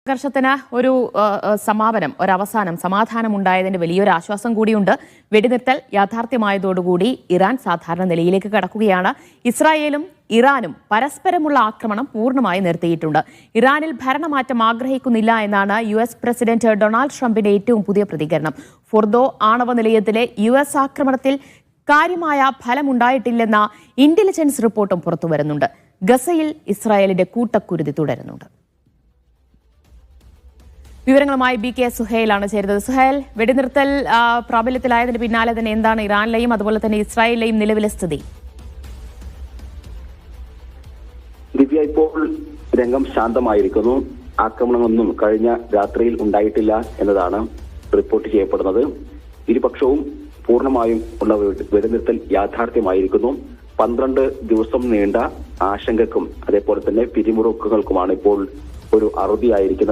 സംഘർഷത്തിന് ഒരു സമാപനം, ഒരവസാനം, സമാധാനം ഉണ്ടായതിന്റെ വലിയൊരു ആശ്വാസം കൂടിയുണ്ട്. വെടിനിർത്തൽ യാഥാർത്ഥ്യമായതോടുകൂടി ഇറാൻ സാധാരണ നിലയിലേക്ക് കടക്കുകയാണ്. ഇസ്രായേലും ഇറാനും പരസ്പരമുള്ള ആക്രമണം പൂർണ്ണമായി നിർത്തിയിട്ടുണ്ട്. ഇറാനിൽ ഭരണമാറ്റം ആഗ്രഹിക്കുന്നില്ല എന്നാണ് US പ്രസിഡന്റ് ഡൊണാൾഡ് ട്രംപിന്റെ ഏറ്റവും പുതിയ പ്രതികരണം. ഫോർദോ ആണവ നിലയത്തിലെ US ആക്രമണത്തിൽ കാര്യമായ ഫലമുണ്ടായിട്ടില്ലെന്ന ഇന്റലിജൻസ് റിപ്പോർട്ടും പുറത്തുവരുന്നുണ്ട്. ഗസയിൽ ഇസ്രായേലിന്റെ കൂട്ടക്കുരുതി തുടരുന്നുണ്ട്. വിവരങ്ങളുമായി BK സുഹൈലാണ് ചേരുന്നത്. സുഹൈൽ, വെടിനിർത്തൽ പ്രാബല്യത്തിലായതിന് പിന്നാലെ തന്നെ എന്താണ് ഇറാനിലെയും അതുപോലെ തന്നെ ഇസ്രായേലിലെയും നിലവിലെ സ്ഥിതി? ദിവ്യ, ഇപ്പോൾ രംഗം ശാന്തമായിരിക്കുന്നു. ആക്രമണമൊന്നും കഴിഞ്ഞ രാത്രിയിൽ ഉണ്ടായിട്ടില്ല എന്നതാണ് റിപ്പോർട്ട് ചെയ്യപ്പെടുന്നത്. ഇരുപക്ഷവും പൂർണ്ണമായും ഉള്ള വെടിനിർത്തൽ യാഥാർത്ഥ്യമായിരിക്കുന്നു. 12 ദിവസം നീണ്ട ആശങ്കക്കും അതേപോലെ തന്നെ പിരിമുറുക്കങ്ങൾക്കുമാണ് ഇപ്പോൾ ഒരു അറുതിയായിരിക്കുന്നത്.